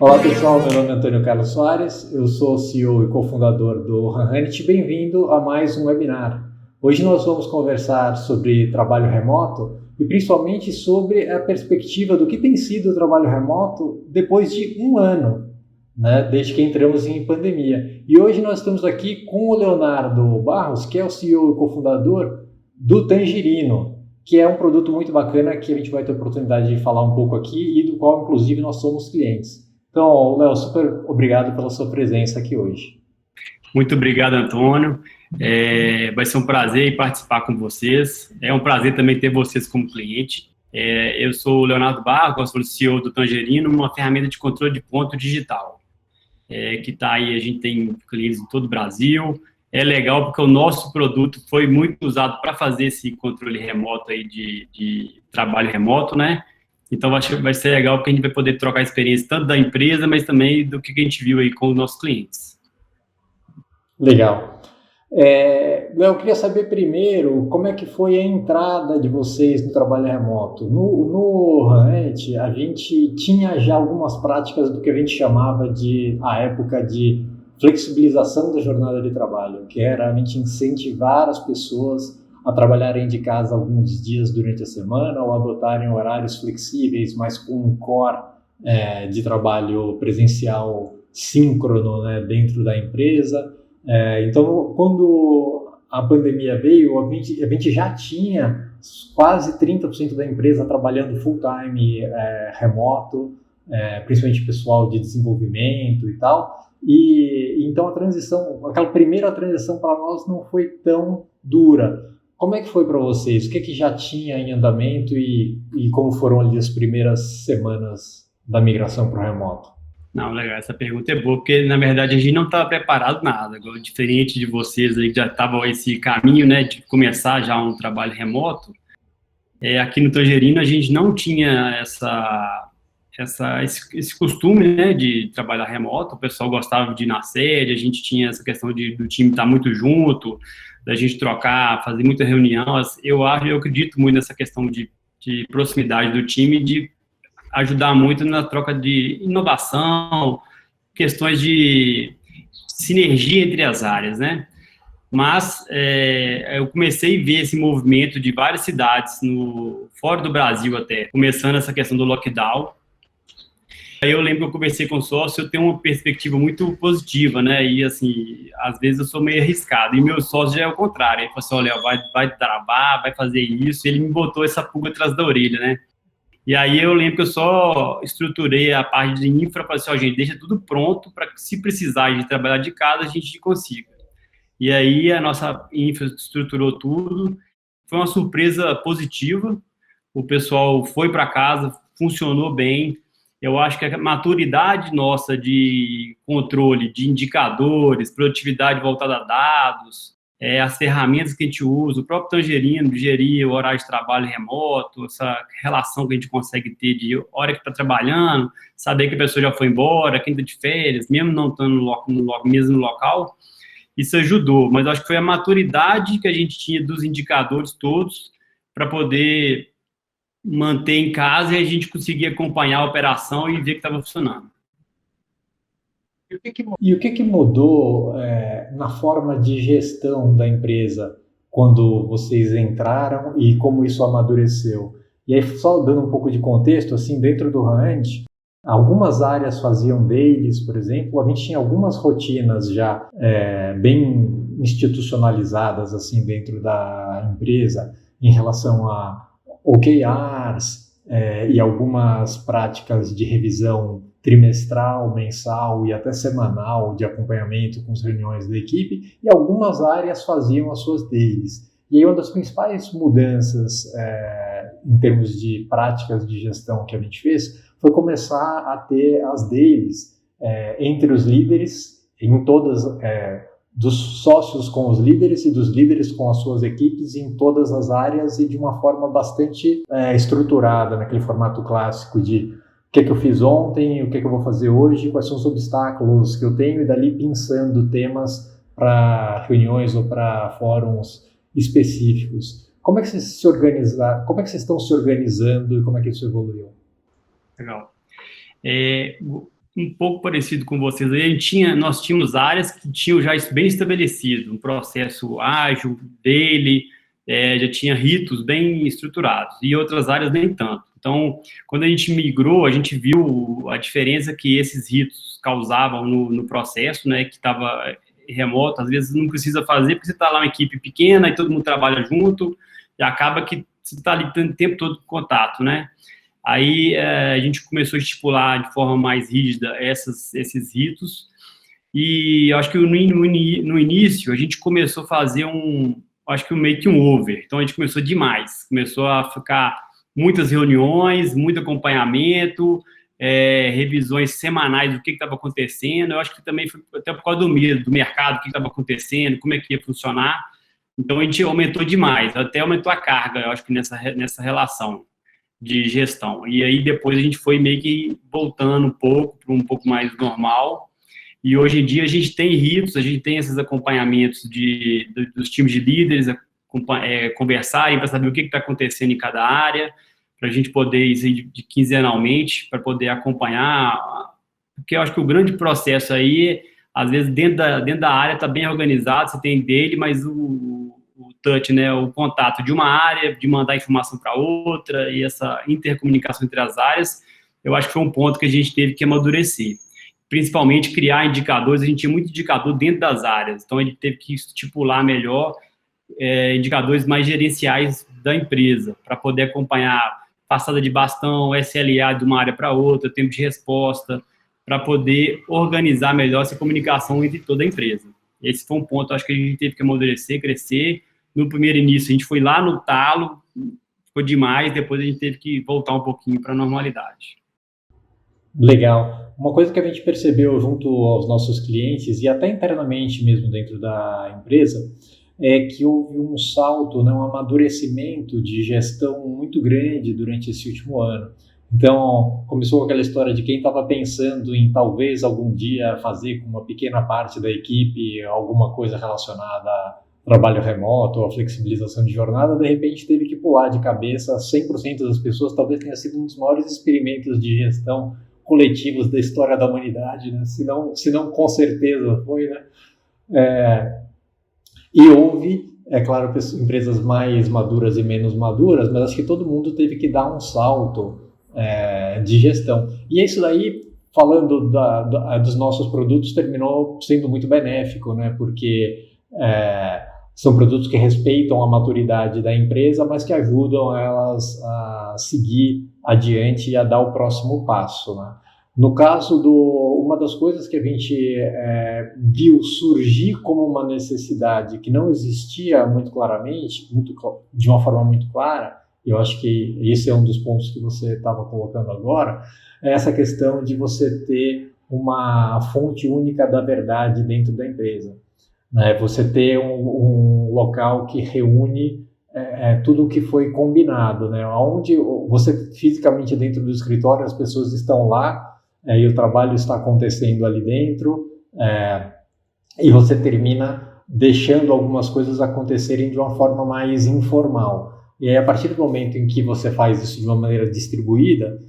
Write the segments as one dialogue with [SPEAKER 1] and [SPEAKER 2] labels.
[SPEAKER 1] Olá pessoal, meu nome é Antônio Carlos Soares, eu sou CEO e cofundador do Hanhanit. Bem-vindo a mais um webinar. Hoje nós vamos conversar sobre trabalho remoto e principalmente sobre a perspectiva do que tem sido o trabalho remoto depois de um ano, né, desde que entramos em pandemia. E hoje nós estamos aqui com o Leonardo Barros, que é o CEO e cofundador do Tangerino, que é um produto muito bacana que a gente vai ter a oportunidade de falar um pouco aqui e do qual, inclusive, nós somos clientes. Então, Léo, super obrigado pela sua presença aqui hoje.
[SPEAKER 2] Muito obrigado, Antônio. Vai ser um prazer participar com vocês. É um prazer também ter vocês como cliente. Eu sou o Leonardo Barros, sou o CEO do Tangerino, uma ferramenta de controle de ponto digital, que está aí, a gente tem clientes em todo o Brasil. É legal porque o nosso produto foi muito usado para fazer esse controle remoto aí de trabalho remoto, né? Então, vai ser legal porque a gente vai poder trocar experiência tanto da empresa, mas também do que a gente viu aí com os nossos clientes.
[SPEAKER 1] Legal. Léo, eu queria saber primeiro como é que foi a entrada de vocês no trabalho remoto. No Hanhanit, a gente tinha já algumas práticas do que a gente chamava de, à época, de flexibilização da jornada de trabalho, que era a gente incentivar as pessoas a trabalharem de casa alguns dias durante a semana ou adotarem horários flexíveis, mas com um core de trabalho presencial síncrono, né, dentro da empresa. Então, quando a pandemia veio, a gente já tinha quase 30% da empresa trabalhando full-time remoto, principalmente pessoal de desenvolvimento e tal. E então a transição, aquela primeira transição para nós não foi tão dura. Como é que foi para vocês? O que já tinha em andamento e como foram ali as primeiras semanas da migração para o remoto?
[SPEAKER 2] Não, legal, essa pergunta é boa, porque na verdade a gente não estava preparado nada, diferente de vocês aí que já estavam esse caminho, né, de começar já um trabalho remoto. Aqui no Tangerino a gente não tinha esse costume, né, de trabalhar remoto. O pessoal gostava de ir na sede, a gente tinha essa questão do time estar muito junto, da gente trocar, fazer muita reunião. Eu acredito muito nessa questão de proximidade do time, de ajudar muito na troca de inovação, questões de sinergia entre as áreas, né? Mas eu comecei a ver esse movimento de várias cidades, fora do Brasil até, começando essa questão do lockdown. Aí eu lembro que eu conversei com o sócio, eu tenho uma perspectiva muito positiva, né? E assim, às vezes eu sou meio arriscado. E meu sócio já é o contrário. Ele falou assim: olha, vai travar, vai fazer isso. E ele me botou essa pulga atrás da orelha, né? E aí eu lembro que eu só estruturei a parte de infra para assim, ó, gente, deixa tudo pronto para que se precisar de trabalhar de casa, a gente consiga. E aí a nossa infra estruturou tudo. Foi uma surpresa positiva. O pessoal foi para casa, funcionou bem. Eu acho que a maturidade nossa de controle de indicadores, produtividade voltada a dados, as ferramentas que a gente usa, o próprio Tangerino, de gerir o horário de trabalho remoto, essa relação que a gente consegue ter de hora que está trabalhando, saber que a pessoa já foi embora, quem está de férias, mesmo não estando no mesmo local, isso ajudou. Mas acho que foi a maturidade que a gente tinha dos indicadores todos para poder manter em casa e a gente conseguir acompanhar a operação e ver que estava funcionando.
[SPEAKER 1] E o que mudou na forma de gestão da empresa quando vocês entraram e como isso amadureceu? E aí, só dando um pouco de contexto, assim, dentro do Hand, algumas áreas faziam dailies, por exemplo, a gente tinha algumas rotinas já bem institucionalizadas assim dentro da empresa em relação a OKRs e algumas práticas de revisão trimestral, mensal e até semanal de acompanhamento com as reuniões da equipe, e algumas áreas faziam as suas dailies. E aí uma das principais mudanças em termos de práticas de gestão que a gente fez foi começar a ter as dailies entre os líderes, em todas, dos sócios com os líderes e dos líderes com as suas equipes em todas as áreas e de uma forma bastante estruturada, naquele formato clássico de o que eu fiz ontem, o que eu vou fazer hoje, quais são os obstáculos que eu tenho, e dali pensando temas para reuniões ou para fóruns específicos. Como é que vocês se organizam? Como é que vocês estão se organizando e como é que isso evoluiu?
[SPEAKER 2] Legal. Um pouco parecido com vocês. Nós tínhamos áreas que tinham já isso bem estabelecido, um processo ágil dele, já tinha ritos bem estruturados, e outras áreas nem tanto. Então, quando a gente migrou, a gente viu a diferença que esses ritos causavam no processo, né, que estava remoto, às vezes não precisa fazer, porque você está lá uma equipe pequena e todo mundo trabalha junto, e acaba que você está ali o tempo todo em contato, né? Aí a gente começou a estipular de forma mais rígida esses ritos, e eu acho que no início a gente começou a fazer acho que meio que um over, então a gente começou demais, começou a ficar muitas reuniões, muito acompanhamento, revisões semanais do que estava acontecendo, eu acho que também foi até por causa do medo, do mercado, o que estava acontecendo, como é que ia funcionar, então a gente aumentou demais, até aumentou a carga, eu acho que nessa relação de gestão. E aí depois a gente foi meio que voltando um pouco para um pouco mais normal. E hoje em dia a gente tem ritos, a gente tem esses acompanhamentos dos times de líderes conversarem para saber o que está acontecendo em cada área, para a gente poder ir quinzenalmente, para poder acompanhar, porque eu acho que o grande processo aí, às vezes dentro da área está bem organizado, você tem dele, mas o touch, né, o contato de uma área, de mandar informação para outra, e essa intercomunicação entre as áreas, eu acho que foi um ponto que a gente teve que amadurecer. Principalmente criar indicadores, a gente tinha muito indicador dentro das áreas, então a gente teve que estipular melhor indicadores mais gerenciais da empresa, para poder acompanhar passada de bastão, SLA de uma área para outra, tempo de resposta, para poder organizar melhor essa comunicação entre toda a empresa. Esse foi um ponto, acho que a gente teve que amadurecer, crescer. No primeiro início, a gente foi lá no talo, ficou demais, depois a gente teve que voltar um pouquinho para a normalidade.
[SPEAKER 1] Legal. Uma coisa que a gente percebeu junto aos nossos clientes e até internamente mesmo dentro da empresa é que houve um salto, né, um amadurecimento de gestão muito grande durante esse último ano. Então, começou com aquela história de quem estava pensando em talvez algum dia fazer com uma pequena parte da equipe alguma coisa relacionada a trabalho remoto ou a flexibilização de jornada, de repente teve que pular de cabeça 100% das pessoas, talvez tenha sido um dos maiores experimentos de gestão coletivos da história da humanidade, né? Se não com certeza foi, né? E houve, é claro, empresas mais maduras e menos maduras, mas acho que todo mundo teve que dar um salto de gestão. E isso daí, falando dos nossos produtos, terminou sendo muito benéfico, né? Porque são produtos que respeitam a maturidade da empresa, mas que ajudam elas a seguir adiante e a dar o próximo passo, né? No caso uma das coisas que a gente viu surgir como uma necessidade que não existia muito claramente, de uma forma muito clara, eu acho que esse é um dos pontos que você estava colocando agora, é essa questão de você ter uma fonte única da verdade dentro da empresa. Né? Você ter um local que reúne tudo o que foi combinado, né? Onde você fisicamente dentro do escritório, as pessoas estão lá, e o trabalho está acontecendo ali dentro, e você termina deixando algumas coisas acontecerem de uma forma mais informal. E aí, a partir do momento em que você faz isso de uma maneira distribuída,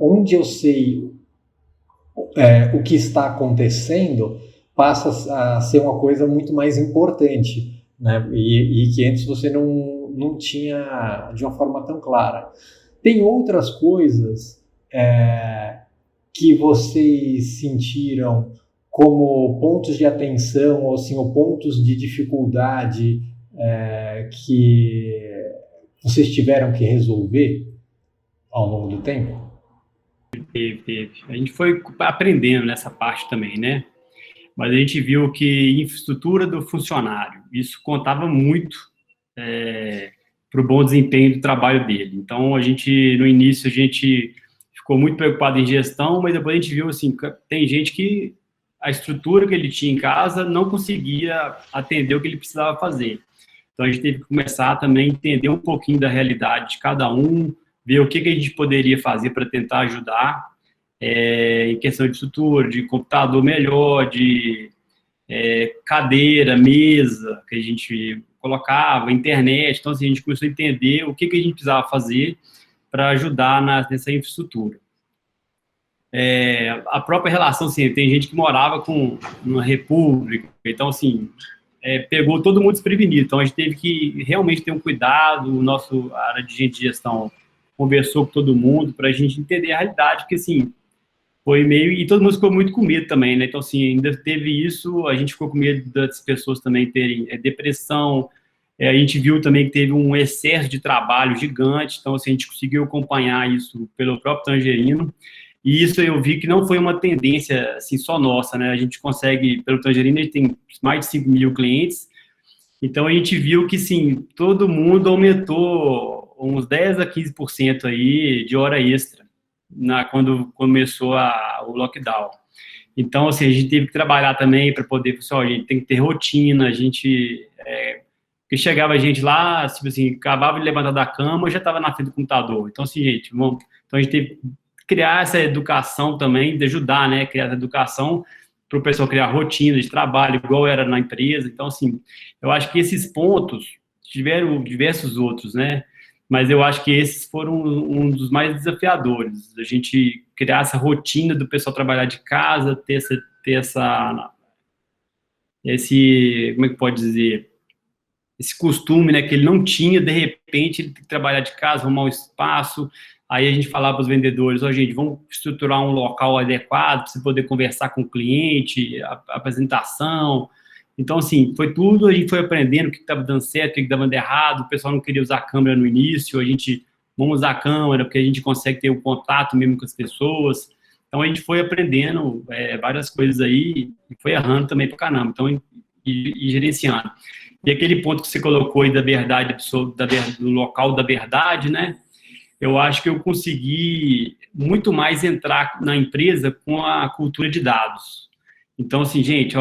[SPEAKER 1] onde eu sei o que está acontecendo passa a ser uma coisa muito mais importante, né? E que antes você não tinha de uma forma tão clara. Tem outras coisas que vocês sentiram como pontos de atenção ou, assim, ou pontos de dificuldade que vocês tiveram que resolver ao longo do tempo?
[SPEAKER 2] Teve. A gente foi aprendendo nessa parte também, né? Mas a gente viu que infraestrutura do funcionário, isso contava muito para o bom desempenho do trabalho dele. Então, no início, a gente ficou muito preocupado em gestão, mas depois a gente viu, assim, tem gente que a estrutura que ele tinha em casa não conseguia atender o que ele precisava fazer. Então, a gente teve que começar também a entender um pouquinho da realidade de cada um, ver o que a gente poderia fazer para tentar ajudar em questão de estrutura, de computador melhor, de cadeira, mesa, que a gente colocava, internet. Então, assim, a gente começou a entender o que a gente precisava fazer para ajudar nessa infraestrutura. a própria relação, assim, tem gente que morava numa república, então, assim, pegou todo mundo desprevenido. Então, a gente teve que realmente ter um cuidado, a área de gente de gestão conversou com todo mundo para a gente entender a realidade, porque, assim, foi meio... E todo mundo ficou muito com medo também, né? Então, assim, ainda teve isso, a gente ficou com medo das pessoas também terem depressão, a gente viu também que teve um excesso de trabalho gigante, então, assim, a gente conseguiu acompanhar isso pelo próprio Tangerino, e isso eu vi que não foi uma tendência, assim, só nossa, né? A gente consegue, pelo Tangerino, a gente tem mais de 5 mil clientes, então a gente viu que, sim, todo mundo aumentou uns 10 a 15% aí de hora extra, quando começou o lockdown. Então, assim, a gente teve que trabalhar também para poder, pessoal, a gente tem que ter rotina, porque chegava a gente lá, tipo assim, acabava de levantar da cama, já estava na frente do computador. Então, assim, então a gente teve que criar essa educação também, de ajudar, né, criar essa educação para o pessoal criar rotina de trabalho, igual era na empresa. Então, assim, eu acho que esses pontos, tiveram diversos outros, né, mas eu acho que esses foram um dos mais desafiadores, a gente criar essa rotina do pessoal trabalhar de casa, como é que pode dizer, esse costume, né, que ele não tinha, de repente ele tem que trabalhar de casa, arrumar um espaço, aí a gente falava para os vendedores, gente, vamos estruturar um local adequado para você poder conversar com o cliente, a apresentação. Então, assim, foi tudo, a gente foi aprendendo o que estava dando certo, o que estava dando errado, o pessoal não queria usar a câmera no início, vamos usar a câmera, porque a gente consegue ter o contato mesmo com as pessoas. Então, a gente foi aprendendo várias coisas aí, e foi errando também para caramba, então, e gerenciando. E aquele ponto que você colocou aí da verdade, do local da verdade, né? Eu acho que eu consegui muito mais entrar na empresa com a cultura de dados. Então, assim, gente,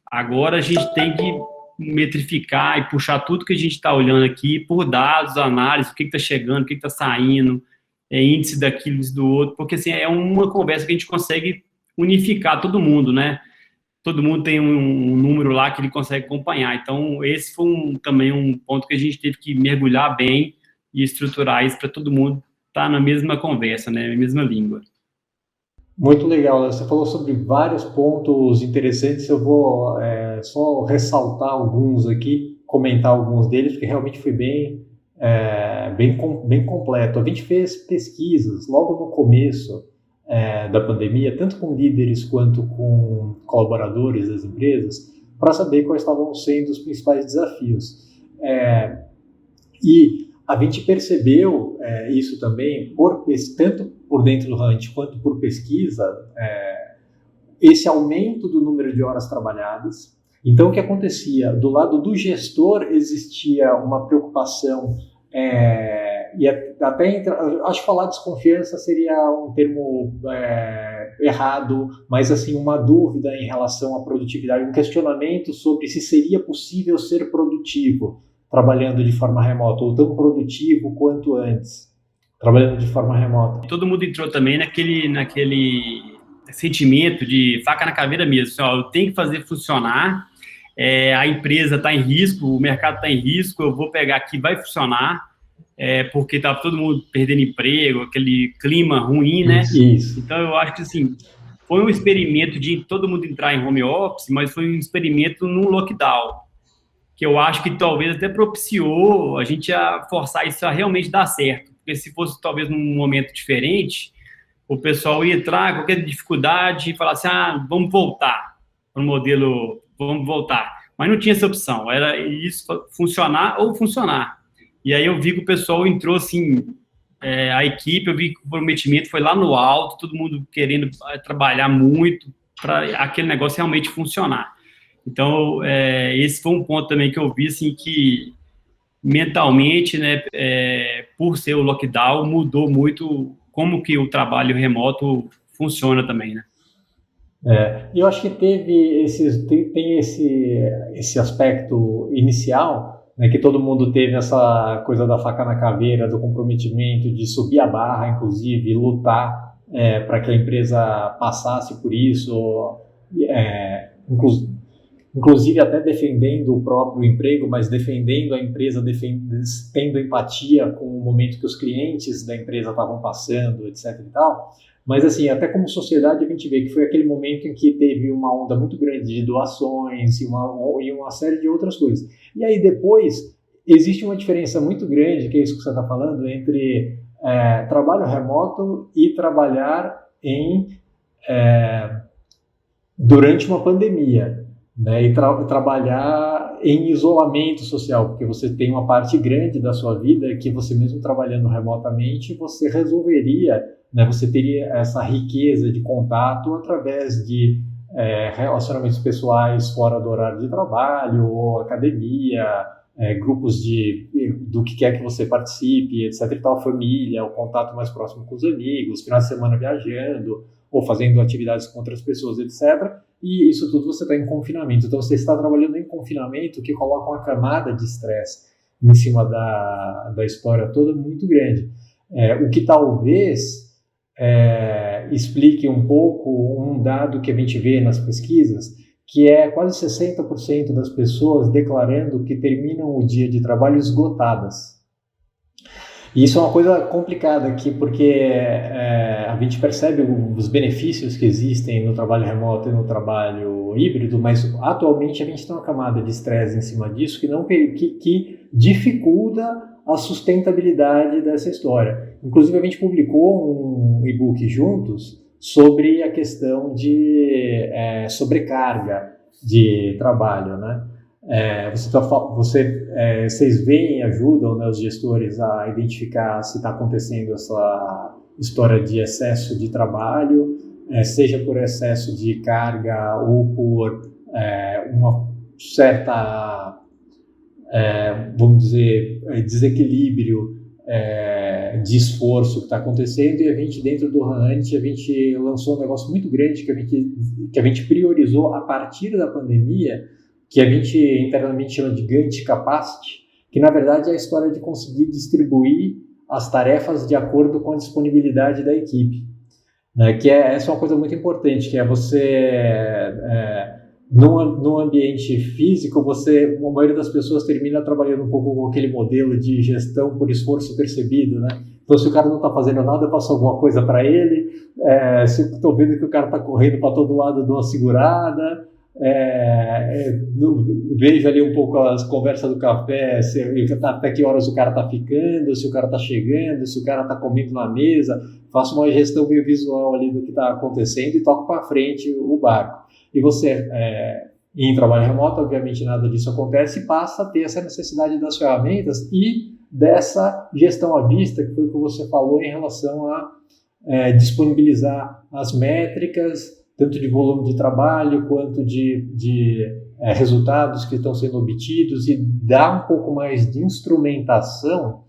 [SPEAKER 2] agora a gente tem que metrificar e puxar tudo que a gente está olhando aqui por dados, análise, o que está chegando, o que está saindo, índice daquilo, índice do outro, porque, assim, é uma conversa que a gente consegue unificar todo mundo, né? Todo mundo tem um número lá que ele consegue acompanhar. Então, esse foi também um ponto que a gente teve que mergulhar bem e estruturar isso para todo mundo estar na mesma conversa, né, na mesma língua.
[SPEAKER 1] Muito legal, você falou sobre vários pontos interessantes, eu vou só ressaltar alguns aqui, comentar alguns deles, porque realmente foi bem completo. A gente fez pesquisas logo no começo da pandemia, tanto com líderes quanto com colaboradores das empresas, para saber quais estavam sendo os principais desafios. E a gente percebeu isso também, tanto por dentro do Hunt quanto por pesquisa, esse aumento do número de horas trabalhadas. Então, o que acontecia? Do lado do gestor existia uma preocupação, e até acho que falar desconfiança seria um termo errado, mas assim, uma dúvida em relação à produtividade, um questionamento sobre se seria possível ser produtivo trabalhando de forma remota, ou tão produtivo quanto antes, trabalhando de forma remota.
[SPEAKER 2] Todo mundo entrou também naquele sentimento de faca na caveira mesmo, assim, eu tenho que fazer funcionar, a empresa está em risco, o mercado está em risco, eu vou pegar aqui, vai funcionar, porque estava todo mundo perdendo emprego, aquele clima ruim, né?
[SPEAKER 1] Isso.
[SPEAKER 2] Então, eu acho que, assim, foi um experimento de todo mundo entrar em home office, mas foi um experimento num lockdown, que eu acho que talvez até propiciou a gente a forçar isso a realmente dar certo. Porque se fosse talvez num momento diferente, o pessoal ia entrar com qualquer dificuldade e falar assim, vamos voltar para o modelo, vamos voltar. Mas não tinha essa opção, era isso funcionar ou funcionar. E aí eu vi que o pessoal entrou assim, a equipe, eu vi que o comprometimento foi lá no alto, todo mundo querendo trabalhar muito para aquele negócio realmente funcionar. Então, esse foi um ponto também que eu vi, assim, que mentalmente, né, por ser o lockdown, mudou muito como que o trabalho remoto funciona também, né?
[SPEAKER 1] E eu acho que tem esse aspecto inicial, né, que todo mundo teve essa coisa da faca na caveira, do comprometimento, de subir a barra, inclusive, lutar para que a empresa passasse por isso, inclusive até defendendo o próprio emprego, mas defendendo a empresa, tendo empatia com o momento que os clientes da empresa estavam passando, etc. e tal. Mas, assim, até como sociedade, a gente vê que foi aquele momento em que teve uma onda muito grande de doações e uma série de outras coisas. E aí, depois, existe uma diferença muito grande, que é isso que você está falando, entre trabalho remoto e trabalhar durante uma pandemia, né? E trabalhar em isolamento social, porque você tem uma parte grande da sua vida que você mesmo trabalhando remotamente, você resolveria, né? Você teria essa riqueza de contato através de relacionamentos pessoais fora do horário de trabalho, ou academia, grupos do que quer que você participe, etc. e tal, família, o contato mais próximo com os amigos, final de semana viajando, ou fazendo atividades com outras pessoas, etc. E isso tudo você está em confinamento. Então, você está trabalhando em confinamento, que coloca uma camada de estresse em cima da história toda muito grande. O que talvez explique um pouco um dado que a gente vê nas pesquisas, que é quase 60% das pessoas declarando que terminam o dia de trabalho esgotadas. E isso é uma coisa complicada aqui, porque a gente percebe os benefícios que existem no trabalho remoto e no trabalho híbrido, mas atualmente a gente tem uma camada de estresse em cima disso que dificulta a sustentabilidade dessa história. Inclusive, a gente publicou um e-book juntos sobre a questão de sobrecarga de trabalho, né? Vocês veem e ajudam, né, os gestores a identificar se está acontecendo essa história de excesso de trabalho, seja por excesso de carga ou por uma certa, vamos dizer, desequilíbrio de esforço que está acontecendo. E a gente, dentro do Hunt, a gente lançou um negócio muito grande que a gente priorizou a partir da pandemia, que a gente internamente chama de Gantt Capacity, que na verdade é a história de conseguir distribuir as tarefas de acordo com a disponibilidade da equipe, né? Essa é uma coisa muito importante, que é você, num ambiente físico, a maioria das pessoas termina trabalhando um pouco com aquele modelo de gestão por esforço percebido, né? Então, se o cara não está fazendo nada, eu passo alguma coisa para ele. Se eu estou vendo que o cara está correndo para todo lado, eu dou uma segurada. Vejo ali um pouco as conversas do café, até que horas o cara está ficando, se o cara está chegando, se o cara está comendo na mesa. Faço uma gestão meio visual ali do que está acontecendo e toco para frente o barco. E você, em trabalho remoto, obviamente nada disso acontece, e passa a ter essa necessidade das ferramentas e dessa gestão à vista, que foi o que você falou em relação a disponibilizar as métricas, tanto de volume de trabalho quanto de resultados que estão sendo obtidos, e dar um pouco mais de instrumentação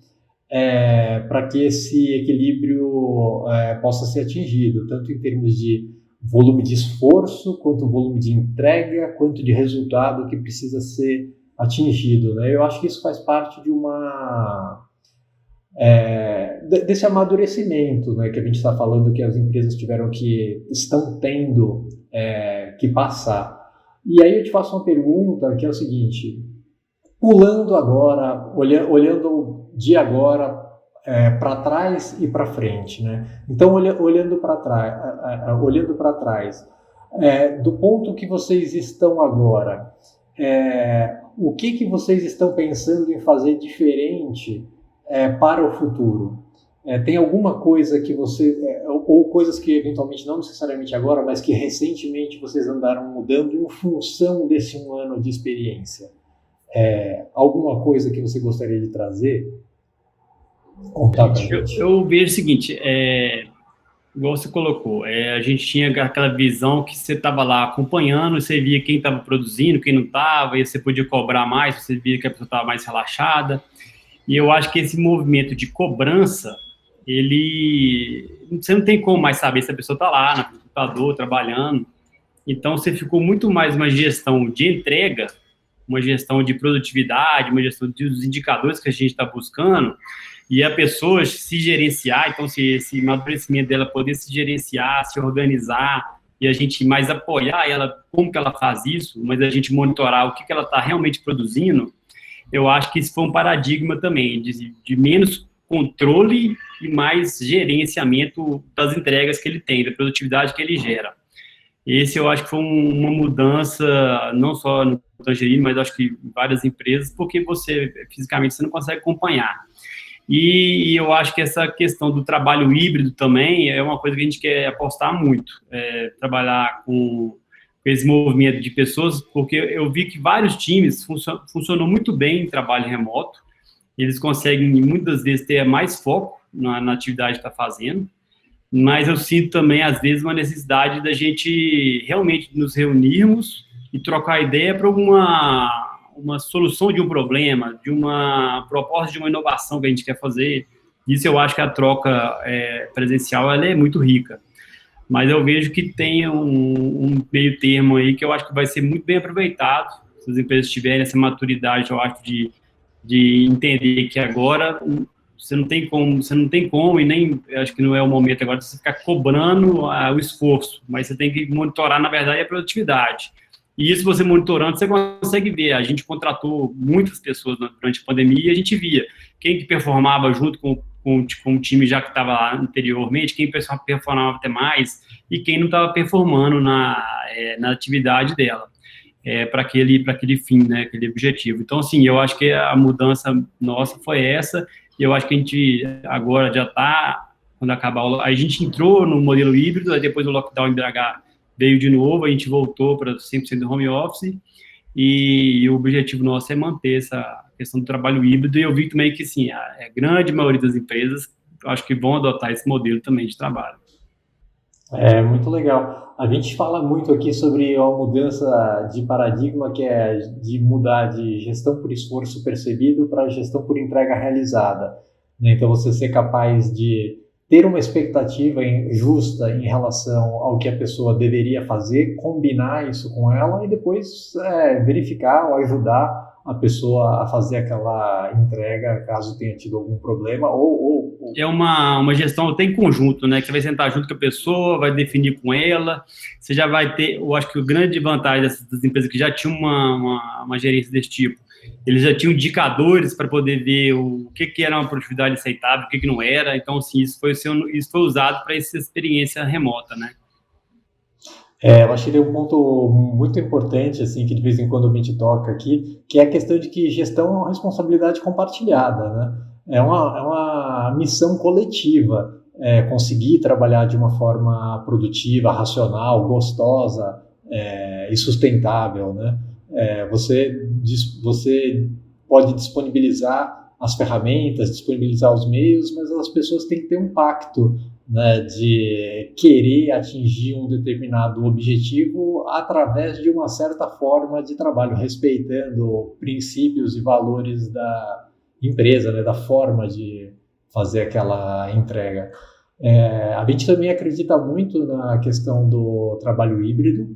[SPEAKER 1] para que esse equilíbrio possa ser atingido, tanto em termos de volume de esforço, quanto volume de entrega, quanto de resultado que precisa ser atingido, né? Eu acho que isso faz parte de desse amadurecimento, né, que a gente está falando, que as empresas estão tendo que passar. E aí eu te faço uma pergunta, que é o seguinte: pulando agora, olhando de agora para trás e para frente, né? Então, olhando para trás, do ponto que vocês estão agora, o que vocês estão pensando em fazer diferente para o futuro? Tem alguma coisa que ou coisas que eventualmente não necessariamente agora, mas que recentemente vocês andaram mudando em função desse um ano de experiência? Alguma coisa que você gostaria de trazer? Contar pra gente.
[SPEAKER 2] Eu vejo o seguinte, igual você colocou, a gente tinha aquela visão que você estava lá acompanhando, você via quem estava produzindo, quem não estava, e você podia cobrar mais, você via que a pessoa estava mais relaxada. E eu acho que esse movimento de cobrança, você não tem como mais saber se a pessoa está lá no computador, trabalhando. Então, você ficou muito mais uma gestão de entrega, uma gestão de produtividade, uma gestão dos indicadores que a gente está buscando, e a pessoa se gerenciar. Então, esse amadurecimento dela poder se gerenciar, se organizar, e a gente mais apoiar ela, como que ela faz isso, mas a gente monitorar o que ela está realmente produzindo. Eu acho que isso foi um paradigma também, de menos controle e mais gerenciamento das entregas que ele tem, da produtividade que ele gera. Esse eu acho que foi uma mudança, não só no Tangerine, mas acho que em várias empresas, porque você, fisicamente, você não consegue acompanhar. E eu acho que essa questão do trabalho híbrido também é uma coisa que a gente quer apostar muito, trabalhar com esse movimento de pessoas, porque eu vi que vários times funcionam muito bem em trabalho remoto, eles conseguem, muitas vezes, ter mais foco na atividade que está fazendo, mas eu sinto também, às vezes, uma necessidade da gente realmente nos reunirmos e trocar ideia para uma solução de um problema, de uma proposta de uma inovação que a gente quer fazer. Isso eu acho que a troca presencial ela é muito rica. Mas eu vejo que tem um meio termo aí que eu acho que vai ser muito bem aproveitado, se as empresas tiverem essa maturidade, eu acho, de entender que agora você não tem como, e nem, acho que não é o momento agora de você ficar cobrando o esforço, mas você tem que monitorar, na verdade, a produtividade. E isso, você monitorando, você consegue ver. A gente contratou muitas pessoas durante a pandemia e a gente via quem que performava junto com o time já que estava lá anteriormente, quem performava até mais e quem não estava performando na atividade dela, para aquele fim, né, aquele objetivo. Então, assim, eu acho que a mudança nossa foi essa, e eu acho que a gente agora já está, quando acabar, a gente entrou no modelo híbrido, aí depois do lockdown em BH veio de novo, a gente voltou para 100% do home office, e o objetivo nosso é manter essa questão do trabalho híbrido, e eu vi também que, assim, a grande maioria das empresas, acho que vão adotar esse modelo também de trabalho.
[SPEAKER 1] É muito legal. A gente fala muito aqui sobre a mudança de paradigma, que é de mudar de gestão por esforço percebido para gestão por entrega realizada, né? Então, você ser capaz de ter uma expectativa justa em relação ao que a pessoa deveria fazer, combinar isso com ela e depois verificar ou ajudar a pessoa a fazer aquela entrega caso tenha tido algum problema
[SPEAKER 2] É uma gestão até em conjunto, né? Que você vai sentar junto com a pessoa, vai definir com ela, você já vai ter, eu acho que a grande vantagem das empresas que já tinham uma gerência desse tipo, eles já tinham indicadores para poder ver o que era uma produtividade aceitável, o que não era. Então, assim, isso foi usado para essa experiência remota, né?
[SPEAKER 1] Eu acho que tem um ponto muito importante, assim, que de vez em quando a gente toca aqui, que é a questão de que gestão é uma responsabilidade compartilhada, né? É uma missão coletiva, conseguir trabalhar de uma forma produtiva, racional, gostosa e sustentável, né? Você pode disponibilizar as ferramentas, disponibilizar os meios, mas as pessoas têm que ter um pacto, né, de querer atingir um determinado objetivo através de uma certa forma de trabalho, respeitando princípios e valores da empresa, né, da forma de fazer aquela entrega. A gente também acredita muito na questão do trabalho híbrido.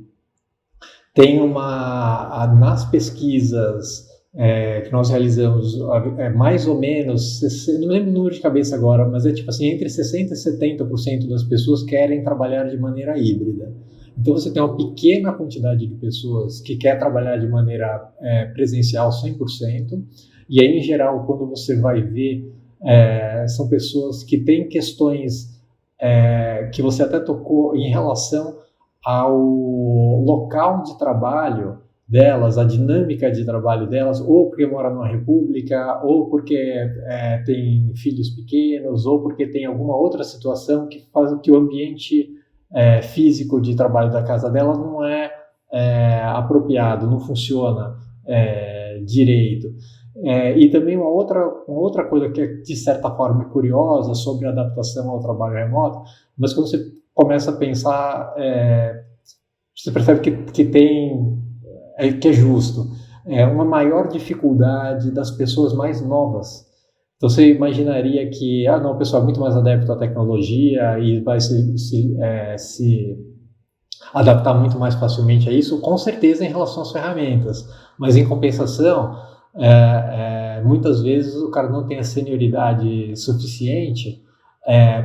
[SPEAKER 1] Tem nas pesquisas que nós realizamos, mais ou menos, não me lembro o número de cabeça agora, mas é tipo assim, entre 60% e 70% das pessoas querem trabalhar de maneira híbrida. Então você tem uma pequena quantidade de pessoas que quer trabalhar de maneira presencial 100%, e aí, em geral, quando você vai ver, são pessoas que têm questões que você até tocou em relação ao local de trabalho delas, a dinâmica de trabalho delas, ou porque mora numa república, ou porque tem filhos pequenos, ou porque tem alguma outra situação que faz que o ambiente físico de trabalho da casa dela não é apropriado, não funciona direito. E também uma outra coisa que é, de certa forma, curiosa sobre a adaptação ao trabalho remoto, mas quando você começa a pensar, você percebe que é justo. Uma maior dificuldade das pessoas mais novas. Então você imaginaria que o pessoal é muito mais adepto à tecnologia e vai se adaptar muito mais facilmente a isso, com certeza em relação às ferramentas. Mas em compensação, muitas vezes o cara não tem a senioridade suficiente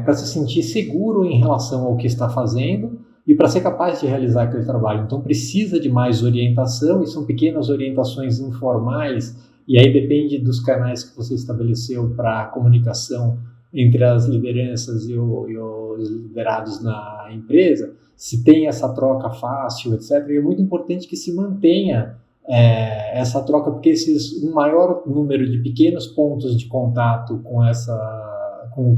[SPEAKER 1] para se sentir seguro em relação ao que está fazendo e para ser capaz de realizar aquele trabalho. Então precisa de mais orientação, e são pequenas orientações informais e aí depende dos canais que você estabeleceu para a comunicação entre as lideranças e os liderados na empresa, se tem essa troca fácil, etc. E é muito importante que se mantenha essa troca, porque um maior número de pequenos pontos de contato com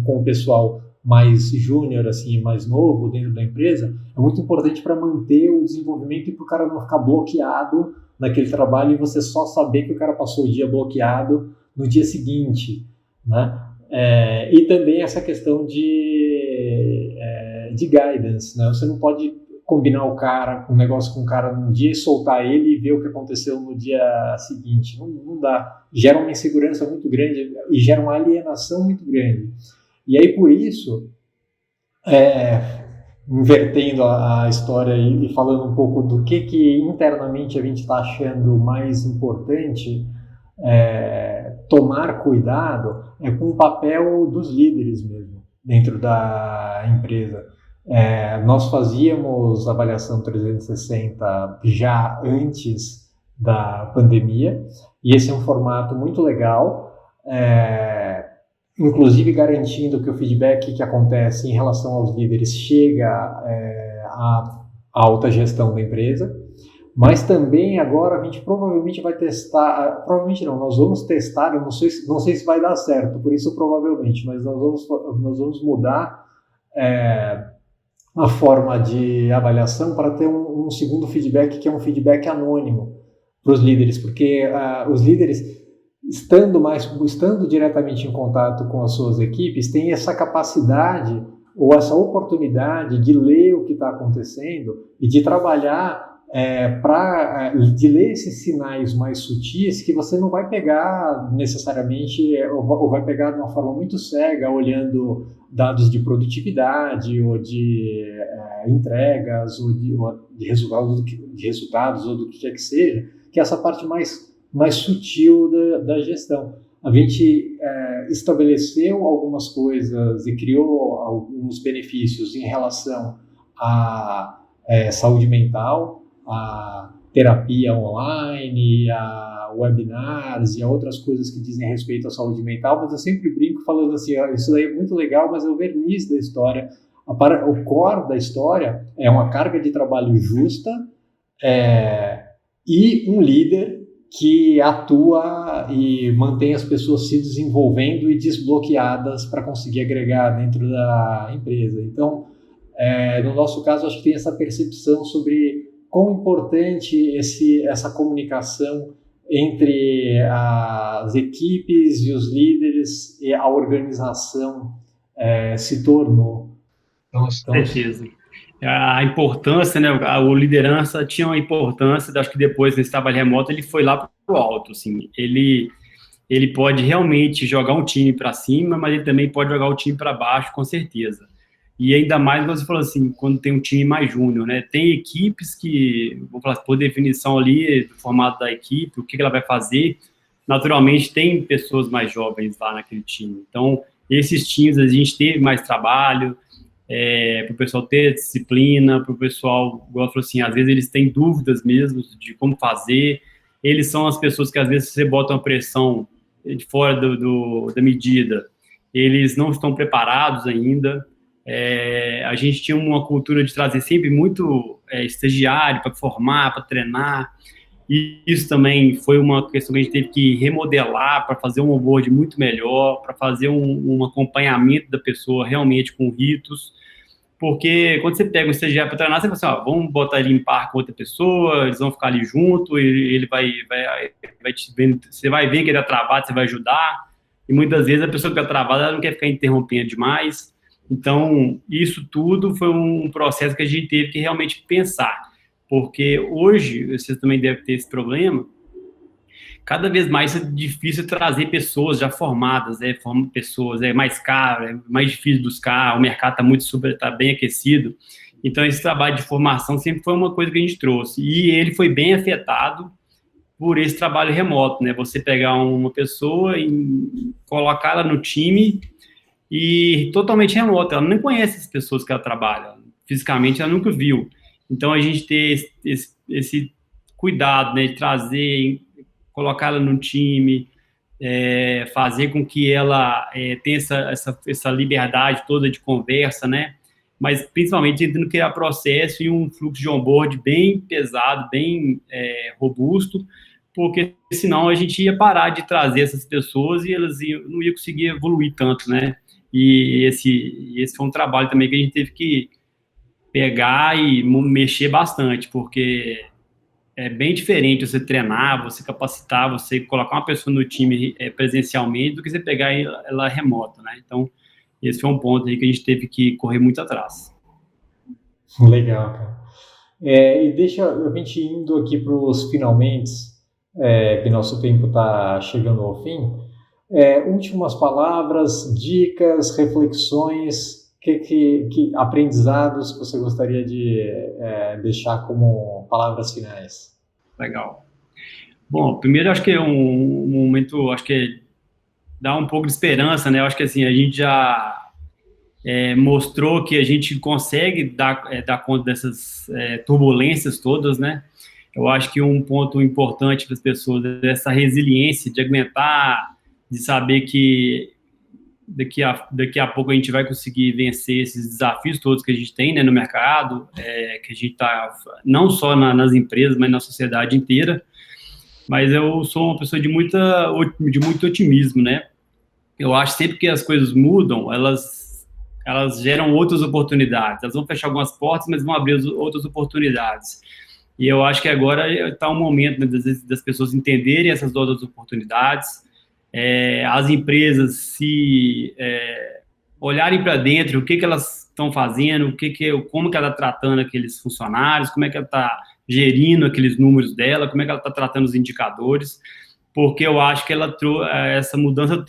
[SPEAKER 1] o pessoal mais júnior, assim, mais novo dentro da empresa, é muito importante para manter o desenvolvimento e para o cara não ficar bloqueado naquele trabalho e você só saber que o cara passou o dia bloqueado no dia seguinte, né? E também essa questão de guidance, né? Você não pode combinar um negócio com o cara num dia e soltar ele e ver o que aconteceu no dia seguinte. Não dá. Gera uma insegurança muito grande e gera uma alienação muito grande. E aí, por isso, invertendo a história e falando um pouco do que internamente a gente está achando mais importante, tomar cuidado com o papel dos líderes mesmo, dentro da empresa. Nós fazíamos avaliação 360 já antes da pandemia, e esse é um formato muito legal, inclusive garantindo que o feedback que acontece em relação aos líderes chega à alta gestão da empresa, mas também agora a gente provavelmente vai testar, provavelmente não, nós vamos testar, eu não sei se vai dar certo, por isso provavelmente, mas nós vamos mudar a forma de avaliação para ter um segundo feedback, que é um feedback anônimo para os líderes, porque os líderes, estando diretamente em contato com as suas equipes, têm essa capacidade ou essa oportunidade de ler o que está acontecendo e de trabalhar de ler esses sinais mais sutis que você não vai pegar necessariamente, ou vai pegar de uma forma muito cega, olhando dados de produtividade ou de entregas ou de resultados ou do que quer que seja, que é essa parte mais sutil da gestão. A gente estabeleceu algumas coisas e criou alguns benefícios em relação à saúde mental, a terapia online, a webinars e a outras coisas que dizem respeito à saúde mental, mas eu sempre brinco falando assim, isso daí é muito legal, mas é o verniz da história. O core da história é uma carga de trabalho justa e um líder que atua e mantém as pessoas se desenvolvendo e desbloqueadas para conseguir agregar dentro da empresa. Então, no nosso caso, acho que tem essa percepção sobre quão importante essa comunicação entre as equipes e os líderes e a organização se tornou.
[SPEAKER 2] Com certeza. A importância, né? O liderança tinha uma importância, acho que depois nesse trabalho remoto ele foi lá para o alto, assim. Ele pode realmente jogar um time para cima, mas ele também pode jogar o time para baixo, com certeza. E ainda mais, você falou assim, quando tem um time mais júnior, né? Tem equipes que, vou falar por definição ali, do formato da equipe, o que ela vai fazer, naturalmente tem pessoas mais jovens lá naquele time. Então, esses times a gente teve mais trabalho, para o pessoal ter disciplina, para o pessoal, igual eu falei assim, às vezes eles têm dúvidas mesmo de como fazer, eles são as pessoas que às vezes você bota uma pressão de fora da medida, eles não estão preparados ainda. A gente tinha uma cultura de trazer sempre muito estagiário para formar, para treinar, e isso também foi uma questão que a gente teve que remodelar para fazer um onboard muito melhor, para fazer um acompanhamento da pessoa realmente com ritos, porque quando você pega um estagiário para treinar, você fala assim, vamos botar ele em par com outra pessoa, eles vão ficar ali junto, e ele vai te vendo, você vai ver que ele está travado, você vai ajudar, e muitas vezes a pessoa que está travada, ela não quer ficar interrompendo demais. Então, isso tudo foi um processo que a gente teve que realmente pensar, porque hoje, vocês também devem ter esse problema, cada vez mais é difícil trazer pessoas já formadas, pessoas, é mais caro, é mais difícil buscar, o mercado está bem aquecido, então esse trabalho de formação sempre foi uma coisa que a gente trouxe, e ele foi bem afetado por esse trabalho remoto, né? Você pegar uma pessoa e colocar ela no time e totalmente remota, ela nem conhece as pessoas que ela trabalha, fisicamente ela nunca viu. Então, a gente ter esse cuidado, né, de trazer, colocar ela no time, fazer com que ela tenha essa liberdade toda de conversa, né? Mas principalmente tentando criar processo e um fluxo de onboard bem pesado, bem robusto, porque senão a gente ia parar de trazer essas pessoas e elas não iam conseguir evoluir tanto, né? E esse foi um trabalho também que a gente teve que pegar e mexer bastante, porque é bem diferente você treinar, você capacitar, você colocar uma pessoa no time presencialmente do que você pegar ela remota, né? Então, esse foi um ponto aí que a gente teve que correr muito atrás.
[SPEAKER 1] Legal, cara. E deixa a gente indo aqui para os finalmente, que nosso tempo está chegando ao fim. Últimas palavras, dicas, reflexões, que aprendizados que você gostaria de deixar como palavras finais?
[SPEAKER 2] Legal. Bom, primeiro acho que é um momento, acho que dá um pouco de esperança, né? Eu acho que assim, a gente já mostrou que a gente consegue dar conta dessas turbulências todas, né? Eu acho que um ponto importante para as pessoas é essa resiliência de aguentar, de saber que daqui a pouco a gente vai conseguir vencer esses desafios todos que a gente tem, né, no mercado, que a gente está não só nas empresas, mas na sociedade inteira. Mas eu sou uma pessoa de muito otimismo, né? Eu acho sempre que as coisas mudam, elas geram outras oportunidades. Elas vão fechar algumas portas, mas vão abrir outras oportunidades. E eu acho que agora está um momento, né, das pessoas entenderem essas outras oportunidades, as empresas se olharem para dentro, o que elas estão fazendo, como que ela está tratando aqueles funcionários, como é que ela está gerindo aqueles números dela, como é que ela está tratando os indicadores, porque eu acho que essa mudança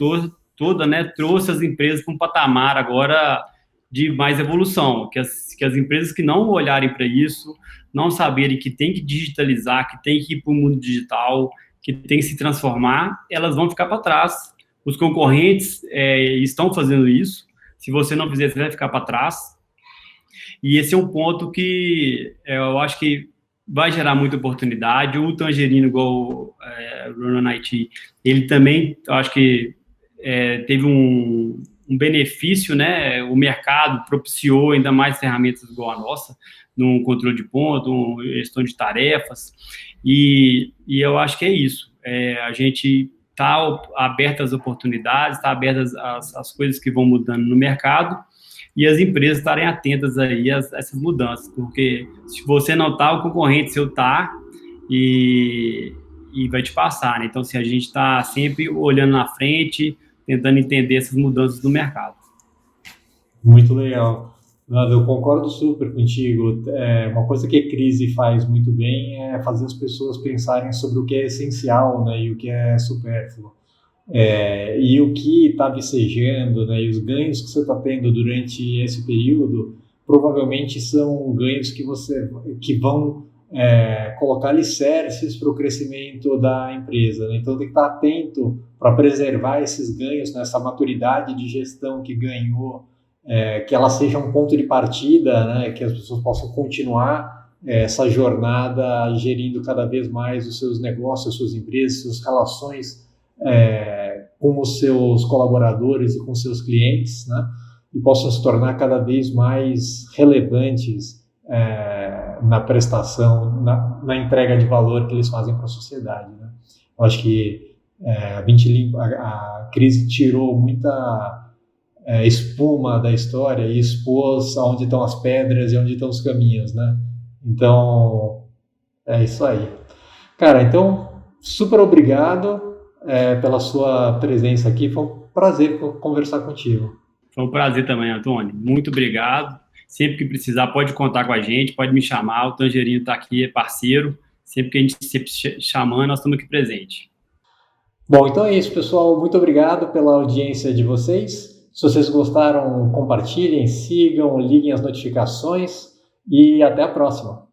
[SPEAKER 2] toda, né, trouxe as empresas para um patamar agora de mais evolução, que as empresas que não olharem para isso, não saberem que tem que digitalizar, que tem que ir para o mundo digital, que tem que se transformar, elas vão ficar para trás. Os concorrentes estão fazendo isso. Se você não fizer, você vai ficar para trás. E esse é um ponto que eu acho que vai gerar muita oportunidade. O Tangerino, igual o Ronan IT, ele também, eu acho que teve um benefício, né? O mercado propiciou ainda mais ferramentas igual a nossa, no controle de ponto, gestão de tarefas, e eu acho que é isso. A gente está aberto às oportunidades, está aberto às coisas que vão mudando no mercado, e as empresas estarem atentas aí a essas mudanças, porque se você não está, o concorrente seu está, e vai te passar, né? Então, assim, a gente está sempre olhando na frente, tentando entender essas mudanças do mercado.
[SPEAKER 1] Muito legal. Eu concordo super contigo. Uma coisa que a crise faz muito bem é fazer as pessoas pensarem sobre o que é essencial, né, e o que é supérfluo. E o que está vicejando, né, e os ganhos que você está tendo durante esse período provavelmente são ganhos que vão colocar alicerces para o crescimento da empresa, né? Então tem que estar atento para preservar esses ganhos, né, essa maturidade de gestão que ganhou, que ela seja um ponto de partida, né, que as pessoas possam continuar essa jornada gerindo cada vez mais os seus negócios, as suas empresas, suas relações com os seus colaboradores e com os seus clientes, né, e possam se tornar cada vez mais relevantes na prestação, na entrega de valor que eles fazem para a sociedade, né. Eu acho que a crise tirou muita espuma da história e expôs aonde estão as pedras e onde estão os caminhos, né? Então, é isso aí. Cara, então, super obrigado pela sua presença aqui. Foi um prazer conversar contigo.
[SPEAKER 2] Foi um prazer também, Antônio. Muito obrigado. Sempre que precisar, pode contar com a gente, pode me chamar. O Tangerino está aqui, é parceiro. Sempre que a gente se chamar, nós estamos aqui presente.
[SPEAKER 1] Bom, então é isso, pessoal. Muito obrigado pela audiência de vocês. Se vocês gostaram, compartilhem, sigam, liguem as notificações e até a próxima.